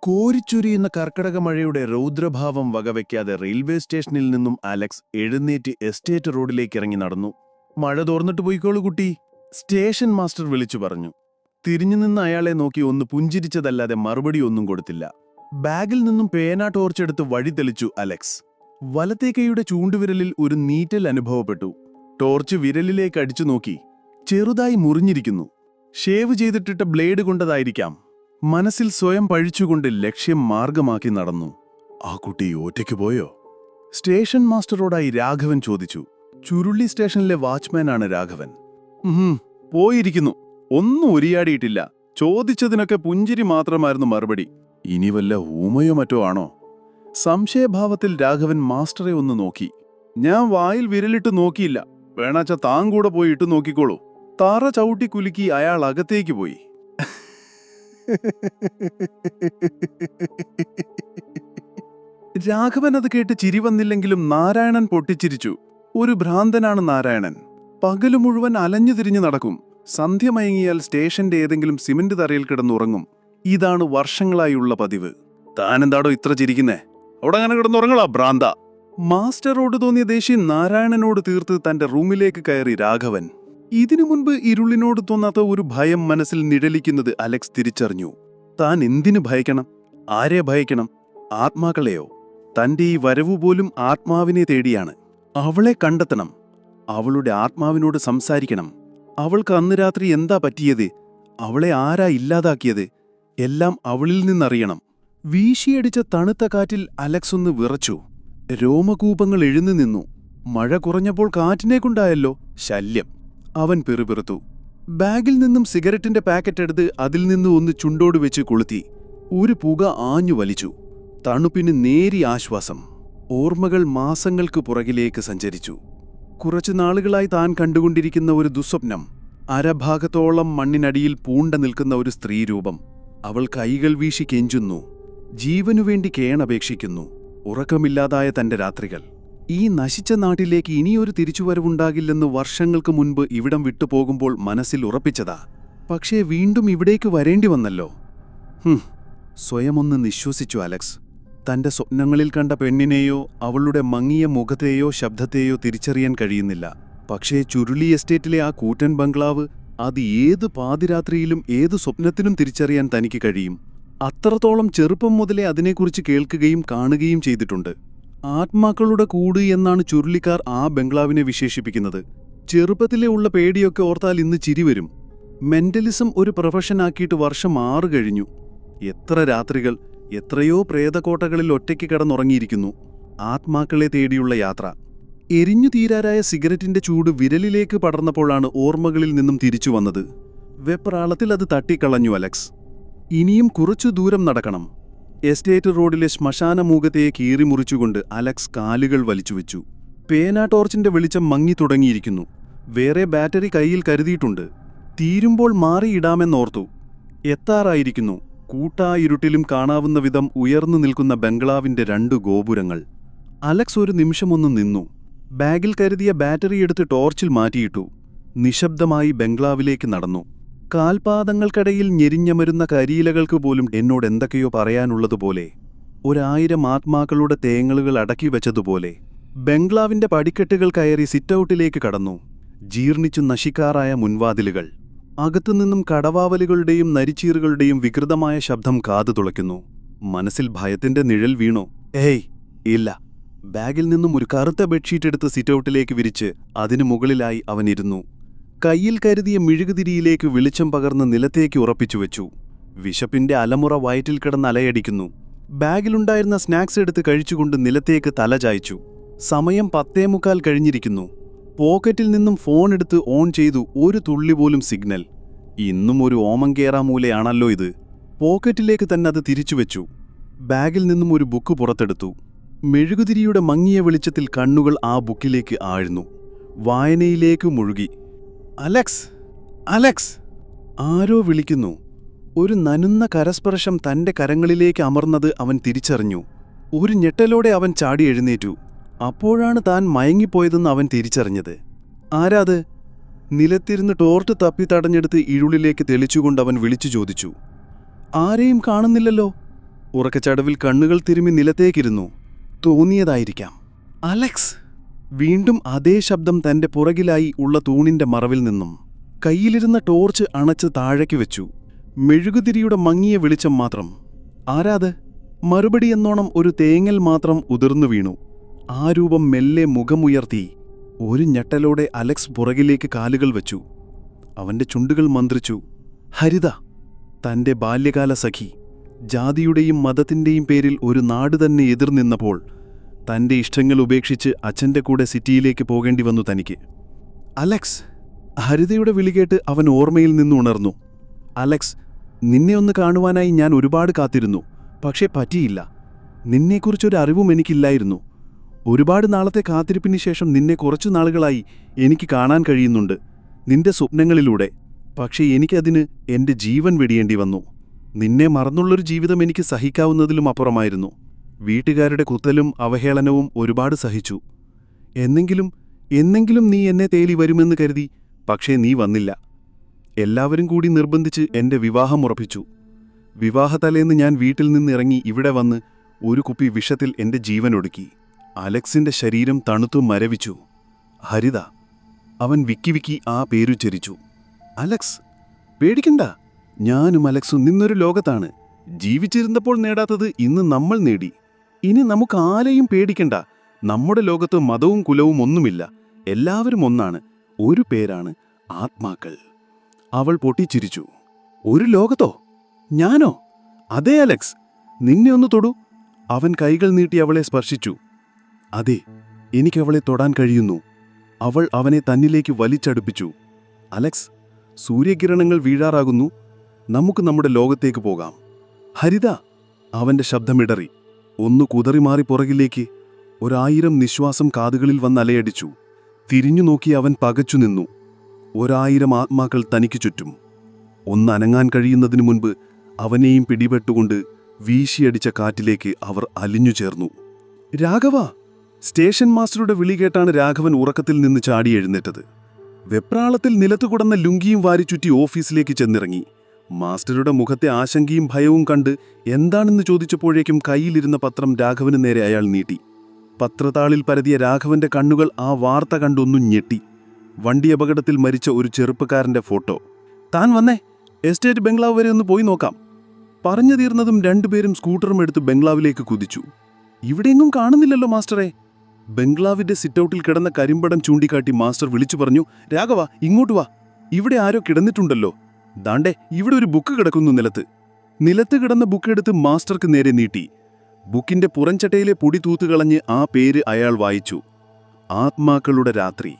കോരിച്ചൊരിയുന്ന കർക്കിടക മഴയുടെ രൗദ്രഭാവം വകവയ്ക്കാതെ റെയിൽവേ സ്റ്റേഷനിൽ നിന്നും അലക്സ് എഴുന്നേറ്റ് എസ്റ്റേറ്റ് റോഡിലേക്ക് ഇറങ്ങി നടന്നു. മഴ തോർന്നിട്ട് പോയിക്കോളൂ കുട്ടി, സ്റ്റേഷൻ മാസ്റ്റർ വിളിച്ചു പറഞ്ഞു. തിരിഞ്ഞു നിന്ന് അയാളെ നോക്കി ഒന്ന് പുഞ്ചിരിച്ചതല്ലാതെ മറുപടി ഒന്നും കൊടുത്തില്ല. ബാഗിൽ നിന്നും പേന ടോർച്ചെടുത്ത് വഴി തെളിച്ചു അലക്സ്. വലത്തേ കൈയുടെ ചൂണ്ടുവിരലിൽ ഒരു നീറ്റൽ അനുഭവപ്പെട്ടു. ടോർച്ച് വിരലിലേക്ക് അടിച്ചു നോക്കി. ചെറുതായി മുറിഞ്ഞിരിക്കുന്നു. Shave ചെയ്തിട്ടിട്ട blade കൊണ്ടതായിരിക്കാം. മനസ്സിൽ സ്വയം പഴിച്ചുകൊണ്ട് ലക്ഷ്യം മാർഗമാക്കി നടന്നു. ആ കുട്ടി ഒറ്റയ്ക്ക് പോയോ? സ്റ്റേഷൻ മാസ്റ്ററോടായി രാഘവൻ ചോദിച്ചു. ചുരുളി സ്റ്റേഷനിലെ വാച്ച്മാനാണ് രാഘവൻ. പോയിരിക്കുന്നു. ഒന്നും ഉരിയാടിയിട്ടില്ല. ചോദിച്ചതിനൊക്കെ പുഞ്ചിരി മാത്രമായിരുന്നു മറുപടി. ഇനി വല്ല ഊമയോ മറ്റോ ആണോ? സംശയഭാവത്തിൽ രാഘവൻ മാസ്റ്ററെ ഒന്ന് നോക്കി. ഞാൻ വായിൽ വിരലിട്ട് നോക്കിയില്ല. വേണാച്ച താൻ കൂടെ പോയി ഇട്ടു നോക്കിക്കോളൂ. തറ ചവിട്ടി കുലുക്കി അയാൾ അകത്തേക്ക് പോയി. രാഘവൻ അത് കേട്ട് ചിരി വന്നില്ലെങ്കിലും നാരായണൻ പൊട്ടിച്ചിരിച്ചു. ഒരു ഭ്രാന്തനാണ് നാരായണൻ. പകലു മുഴുവൻ അലഞ്ഞു തിരിഞ്ഞു നടക്കും. സന്ധ്യ മയങ്ങിയാൽ സ്റ്റേഷന്റെ ഏതെങ്കിലും സിമന്റ് തറയിൽ കിടന്നുറങ്ങും. ഇതാണ് വർഷങ്ങളായുള്ള പതിവ്. താനെന്താടോ ഇത്ര ചിരിക്കുന്നേ? അവിടെ അങ്ങനെ കിടന്നുറങ്ങളാ ഭ്രാന്ത. മാസ്റ്ററോട് തോന്നിയ ദേഷ്യം നാരായണനോട് തീർത്ത് തന്റെ റൂമിലേക്ക് കയറി രാഘവൻ. ഇതിനു മുൻപ് ഇരുളിനോട് തോന്നാത്ത ഒരു ഭയം മനസ്സിൽ നിഴലിക്കുന്നത് അലക്സ് തിരിച്ചറിഞ്ഞു. താൻ എന്തിനു ഭയക്കണം? ആരെ ഭയക്കണം? ആത്മാക്കളെയോ? തന്റെ ഈ വരവു പോലും ആത്മാവിനെ തേടിയാണ്. അവളെ കണ്ടെത്തണം. അവളുടെ ആത്മാവിനോട് സംസാരിക്കണം. അവൾക്ക് അന്ന് രാത്രി എന്താ പറ്റിയത്? അവളെ ആരാ ഇല്ലാതാക്കിയത്? എല്ലാം അവളിൽ നിന്നറിയണം. വീശിയടിച്ച തണുത്ത കാറ്റിൽ അലക്സ് ഒന്ന് വിറച്ചു. രോമകൂപങ്ങൾ എഴുന്നു നിന്നു. മഴ കുറഞ്ഞപ്പോൾ കാറ്റിനെ കൊണ്ടായല്ലോ ശല്യം. അവൻ പിറുപിറുത്തു. ബാഗിൽ നിന്നും സിഗരറ്റിന്റെ പാക്കറ്റ് എടുത്ത് അതിൽ നിന്ന് ഒന്ന് ചുണ്ടോട് വെച്ച് കൊളുത്തി. ഒരു പുക ആഞ്ഞു വലിച്ചു. തണുപ്പിന് നേരിയ ആശ്വാസം. ഓർമ്മകൾ മാസങ്ങൾക്ക് പുറകിലേക്ക് സഞ്ചരിച്ചു. കുറച്ചു നാളുകളായി താൻ കണ്ടുകൊണ്ടിരിക്കുന്ന ഒരു ദുസ്വപ്നം. അരഭാഗത്തോളം മണ്ണിനടിയിൽ പൂണ്ട നിൽക്കുന്ന ഒരു സ്ത്രീരൂപം. അവൾ കൈകൾ വീശി കെഞ്ചുന്നു. ജീവനുവേണ്ടി കേണപേക്ഷിക്കുന്നു. ഉറക്കമില്ലാതായ തന്റെ രാത്രികൾ. ഈ നശിച്ച നാട്ടിലേക്ക് ഇനിയൊരു തിരിച്ചുവരവുണ്ടാകില്ലെന്ന് വർഷങ്ങൾക്ക് മുൻപ് ഇവിടം വിട്ടുപോകുമ്പോൾ മനസ്സിൽ ഉറപ്പിച്ചതാ. പക്ഷേ വീണ്ടും ഇവിടേക്ക് വരേണ്ടി വന്നല്ലോ. സ്വയമൊന്ന് നിശ്വസിച്ചു അലക്സ്. തന്റെ സ്വപ്നങ്ങളിൽ കണ്ട പെണ്ണിനെയോ അവളുടെ മങ്ങിയ മുഖത്തെയോ ശബ്ദത്തെയോ തിരിച്ചറിയാൻ കഴിയുന്നില്ല. പക്ഷേ ചുരുളി എസ്റ്റേറ്റിലെ ആ കൂറ്റൻ ബംഗ്ലാവ്, അത് ഏത് പാതിരാത്രിയിലും ഏത് സ്വപ്നത്തിനും തിരിച്ചറിയാൻ തനിക്ക് കഴിയും. അത്രത്തോളം ചെറുപ്പം മുതലേ അതിനെക്കുറിച്ച് കേൾക്കുകയും കാണുകയും ചെയ്തിട്ടുണ്ട്. ആത്മാക്കളുടെ കൂട് എന്നാണ് ചുരുളിക്കാർ ആ ബംഗ്ലാവിനെ വിശേഷിപ്പിക്കുന്നത്. ചെറുപ്പത്തിലെ ഉള്ള പേടിയൊക്കെ ഓർത്താൽ ഇന്ന് ചിരി വരും. മെന്റലിസം ഒരു പ്രൊഫഷനാക്കിയിട്ട് വർഷം 6 കഴിഞ്ഞു. എത്ര രാത്രികൾ, എത്രയോ പ്രേതക്കോട്ടകളിൽ ഒറ്റയ്ക്ക് കിടന്നുറങ്ങിയിരിക്കുന്നു. ആത്മാക്കളെ തേടിയുള്ള യാത്ര. എരിഞ്ഞു തീരാറായ സിഗരറ്റിന്റെ ചൂട് വിരലിലേക്ക് പടർന്നപ്പോഴാണ് ഓർമ്മകളിൽ നിന്നും തിരിച്ചു വന്നത്. വെപ്രാളത്തിൽ അത് തട്ടിക്കളഞ്ഞു അലക്സ്. ഇനിയും കുറച്ചു ദൂരം നടക്കണം. എസ്റ്റേറ്റ് റോഡിലെ ശ്മശാനമൂകത്തെ കീറിമുറിച്ചുകൊണ്ട് അലക്സ് കാലുകൾ വലിച്ചുവെച്ചു. പേന ടോർച്ചിന്റെ വെളിച്ചം മങ്ങി തുടങ്ങിയിരിക്കുന്നു. വേറെ ബാറ്ററി കയ്യിൽ കരുതിയിട്ടുണ്ട്. തീരുമ്പോൾ മാറിയിടാമെന്നോർത്തു. എത്താറായിരിക്കുന്നു. കൂട്ടായിരുട്ടിലും കാണാവുന്ന വിധം ഉയർന്നു നിൽക്കുന്ന ബംഗ്ലാവിന്റെ 2 ഗോപുരങ്ങൾ. അലക്സ് ഒരു നിമിഷമൊന്നു നിന്നു. ബാഗിൽ കരുതിയ ബാറ്ററി എടുത്ത് ടോർച്ചിൽ മാറ്റിയിട്ടു. നിശബ്ദമായി ബംഗ്ലാവിലേക്ക് നടന്നു. കാൽപാദങ്ങൾക്കിടയിൽ ഞെരിഞ്ഞമരുന്ന കരിയിലകൾക്ക് പോലും എന്നോട് എന്തൊക്കെയോ പറയാനുള്ളതുപോലെ. 1000 ആത്മാക്കളുടെ തേങ്ങലുകൾ അടക്കി വെച്ചതുപോലെ. ബംഗ്ലാവിന്റെ പടിക്കെട്ടുകൾ കയറി സിറ്റൌട്ടിലേക്ക് കടന്നു. ജീർണിച്ചു നശിക്കാറായ മുൻവാതിലുകൾ. അകത്തുനിന്നും കടവാവലുകളുടെയും നരിച്ചീറുകളുടെയും വികൃതമായ ശബ്ദം കാതു തുളയ്ക്കുന്നു. മനസ്സിൽ ഭയത്തിന്റെ നിഴൽ വീണോ? ഏയ് ഇല്ല. ബാഗിൽ നിന്നും ഒരു കറുത്ത ബെഡ്ഷീറ്റ് എടുത്ത് സിറ്റൌട്ടിലേക്ക് വിരിച്ച് അതിനു മുകളിലായി അവനിരുന്നു. കയ്യിൽ കരുതിയ മെഴുകുതിരിയിലേക്ക് വെളിച്ചം പകർന്ന് നിലത്തേക്ക് ഉറപ്പിച്ചുവെച്ചു. വിശപ്പിന്റെ അലമുറ വയറ്റിൽ കിടന്ന് അലയടിക്കുന്നു. ബാഗിലുണ്ടായിരുന്ന സ്നാക്സ് എടുത്ത് കഴിച്ചുകൊണ്ട് നിലത്തേക്ക് തല ചായ്ച്ചു. സമയം 10:45 കഴിഞ്ഞിരിക്കുന്നു. പോക്കറ്റിൽ നിന്നും ഫോൺ എടുത്ത് ഓൺ ചെയ്തു. ഒരു തുള്ളി പോലും സിഗ്നൽ. ഇന്നും ഒരു ഓമങ്കേറാമൂലയാണല്ലോ ഇത്. പോക്കറ്റിലേക്ക് തന്നെ അത് തിരിച്ചുവെച്ചു. ബാഗിൽ നിന്നും ഒരു ബുക്ക് പുറത്തെടുത്തു. മെഴുകുതിരിയുടെ മങ്ങിയ വെളിച്ചത്തിൽ കണ്ണുകൾ ആ ബുക്കിലേക്ക് ആഴ്ന്നു. വായനയിലേക്ക് മുഴുകി. Alex, Alex! ആരോ വിളിക്കുന്നു. ഒരു നനുന്ന കരസ്പർശം തന്റെ കരങ്ങളിലേക്ക് അമർന്നത് അവൻ തിരിച്ചറിഞ്ഞു. ഒരു ഞെട്ടലോടെ അവൻ ചാടി എഴുന്നേറ്റു. അപ്പോഴാണ് താൻ മയങ്ങിപ്പോയതെന്ന് അവൻ തിരിച്ചറിഞ്ഞത്. ആരാത്? നിലത്തിരുന്ന് ടോർട്ട് തപ്പി തടഞ്ഞെടുത്ത് ഇരുളിലേക്ക് തെളിച്ചുകൊണ്ടവൻ വിളിച്ചു ചോദിച്ചു. ആരെയും കാണുന്നില്ലല്ലോ. ഉറക്കച്ചടവിൽ കണ്ണുകൾ തിരുമ്മി നിലത്തേക്കിരുന്നു. തോന്നിയതായിരിക്കാം. അലക്സ്! വീണ്ടും അതേ ശബ്ദം തന്റെ പുറകിലായി ഉള്ള തൂണിന്റെ മറവിൽ നിന്നും. കയ്യിലിരുന്ന ടോർച്ച് അണച്ച് താഴേക്ക് വെച്ചു. മെഴുകുതിരിയുടെ മങ്ങിയ വെളിച്ചം മാത്രം. ആരാത്? മറുപടി എന്നോണം ഒരു തേങ്ങൽ മാത്രം ഉതിർന്നു വീണു. ആ രൂപം മെല്ലെ മുഖമുയർത്തി. ഒരു ഞെട്ടലോടെ അലക്സ് പുറകിലേക്ക് കാലുകൾ വെച്ചു. അവന്റെ ചുണ്ടുകൾ മന്ത്രിച്ചു. ഹരിത! തന്റെ ബാല്യകാല സഖി. ജാതിയുടെയും മതത്തിന്റെയും പേരിൽ ഒരു നാട് തന്നെ എതിർനിന്നപ്പോൾ തന്റെ ഇഷ്ടങ്ങൾ ഉപേക്ഷിച്ച് അച്ഛന്റെ കൂടെ സിറ്റിയിലേക്ക് പോകേണ്ടി വന്നു തനിക്ക്. അലക്സ്! ഹരിതയുടെ വിളികേട്ട് അവൻ ഓർമ്മയിൽ നിന്നുണർന്നു. അലക്സ്, നിന്നെ ഒന്ന് കാണുവാനായി ഞാൻ ഒരുപാട് കാത്തിരുന്നു. പക്ഷേ പറ്റിയില്ല. നിന്നെക്കുറിച്ചൊരു അറിവും എനിക്കില്ലായിരുന്നു. ഒരുപാട് നാളത്തെ കാത്തിരിപ്പിന് ശേഷം നിന്നെ കുറച്ചു നാളുകളായി എനിക്ക് കാണാൻ കഴിയുന്നുണ്ട്, നിന്റെ സ്വപ്നങ്ങളിലൂടെ. പക്ഷേ എനിക്കതിന് എന്റെ ജീവൻ വെടിയേണ്ടി വന്നു. നിന്നെ മറന്നുള്ളൊരു ജീവിതം എനിക്ക് സഹിക്കാവുന്നതിലും അപ്പുറമായിരുന്നു. വീട്ടുകാരുടെ കുത്തലും അവഹേളനവും ഒരുപാട് സഹിച്ചു. എന്നെങ്കിലും നീ എന്നെ തേടി വരുമെന്ന് കരുതി. പക്ഷേ നീ വന്നില്ല. എല്ലാവരും കൂടി നിർബന്ധിച്ച് എന്റെ വിവാഹം ഉറപ്പിച്ചു. വിവാഹത്തലേന്ന് ഞാൻ വീട്ടിൽ നിന്നിറങ്ങി ഇവിടെ വന്ന് ഒരു കുപ്പി വിഷത്തിൽ എന്റെ ജീവനൊടുക്കി. അലക്സിന്റെ ശരീരം തണുത്തു മരവിച്ചു. ഹരിത! അവൻ വിക്കി ആ പേരുച്ചരിച്ചു. അലക്സ്, പേടിക്കണ്ട. ഞാനും അലക്സും നിന്നൊരു ലോകത്താണ്. ജീവിച്ചിരുന്നപ്പോൾ നേടാത്തത് ഇന്ന് നമ്മൾ നേടി. ഇനി നമുക്ക് ആരെയും പേടിക്കണ്ട. നമ്മുടെ ലോകത്ത് മതവും കുലവും ഒന്നുമില്ല. എല്ലാവരും ഒന്നാണ്. ഒരു പേരാണ് ആത്മാക്കൾ. അവൾ പൊട്ടിച്ചിരിച്ചു. ഒരു ലോകത്തോ? ഞാനോ? അതെ അലക്സ്, നിന്നെ ഒന്ന് തൊടൂ. അവൻ കൈകൾ നീട്ടി അവളെ സ്പർശിച്ചു. അതെ, എനിക്കവളെ തൊടാൻ കഴിയുന്നു. അവൾ അവനെ തന്നിലേക്ക് വലിച്ചടുപ്പിച്ചു. അലക്സ്, സൂര്യകിരണങ്ങൾ വീഴാറാകുന്നു. നമുക്ക് നമ്മുടെ ലോകത്തേക്ക് പോകാം. ഹരിത! അവന്റെ ശബ്ദമിടറി. ഒന്ന് കുതറിമാറി പുറകിലേക്ക്. 1000 നിശ്വാസം കാതുകളിൽ വന്നലയടിച്ചു. തിരിഞ്ഞു നോക്കി അവൻ പകച്ചു നിന്നു. 1000 ആത്മാക്കൾ തനിക്ക് ചുറ്റും. ഒന്നനങ്ങാൻ കഴിയുന്നതിനു മുൻപ് അവനെയും പിടിപെട്ടുകൊണ്ട് വീശിയടിച്ച കാറ്റിലേക്ക് അവർ അലിഞ്ഞു ചേർന്നു. രാഘവ! സ്റ്റേഷൻ മാസ്റ്ററുടെ വിളി കേട്ടാണ് രാഘവൻ ഉറക്കത്തിൽ നിന്ന് ചാടി എഴുന്നേറ്റത്. വെപ്രാളത്തിൽ നിലത്തുകുടന്ന ലുങ്കിയും വാരിച്ചുറ്റി ഓഫീസിലേക്ക് ചെന്നിറങ്ങി. മാസ്റ്ററുടെ മുഖത്തെ ആശങ്കയും ഭയവും കണ്ട് എന്താണെന്ന് ചോദിച്ചപ്പോഴേക്കും കയ്യിലിരുന്ന പത്രം രാഘവന് നേരെ അയാൾ നീട്ടി. പത്രത്താളിൽ പരതിയ രാഘവന്റെ കണ്ണുകൾ ആ വാർത്ത കണ്ടൊന്നു ഞെട്ടി. വണ്ടി അപകടത്തിൽ മരിച്ച ഒരു ചെറുപ്പക്കാരന്റെ ഫോട്ടോ. താൻ വന്നേ, എസ്റ്റേറ്റ് ബംഗ്ലാവ് വരെ ഒന്ന് പോയി നോക്കാം. പറഞ്ഞു തീർന്നതും രണ്ടുപേരും സ്കൂട്ടറും എടുത്ത് ബംഗ്ലാവിലേക്ക് കുതിച്ചു. ഇവിടെയെങ്ങും കാണുന്നില്ലല്ലോ മാസ്റ്ററെ. ബംഗ്ലാവിന്റെ സിറ്റൌട്ടിൽ കിടന്ന കരിമ്പടം ചൂണ്ടിക്കാട്ടി മാസ്റ്റർ വിളിച്ചു പറഞ്ഞു. രാഘവ, ഇങ്ങോട്ട് വാ. ഇവിടെ ആരോ കിടന്നിട്ടുണ്ടല്ലോ. ദാണ്ടെ, ഇവിടെ ഒരു ബുക്ക് കിടക്കുന്നു നിലത്ത് കിടന്ന ബുക്കെടുത്ത് മാസ്റ്റർക്ക് നേരെ നീട്ടി. ബുക്കിന്റെ പുറംചട്ടയിലെ പൊടി തൂത്തുകളഞ്ഞ് ആ പേര് അയാൾ വായിച്ചു. ആത്മാക്കളുടെ രാത്രി.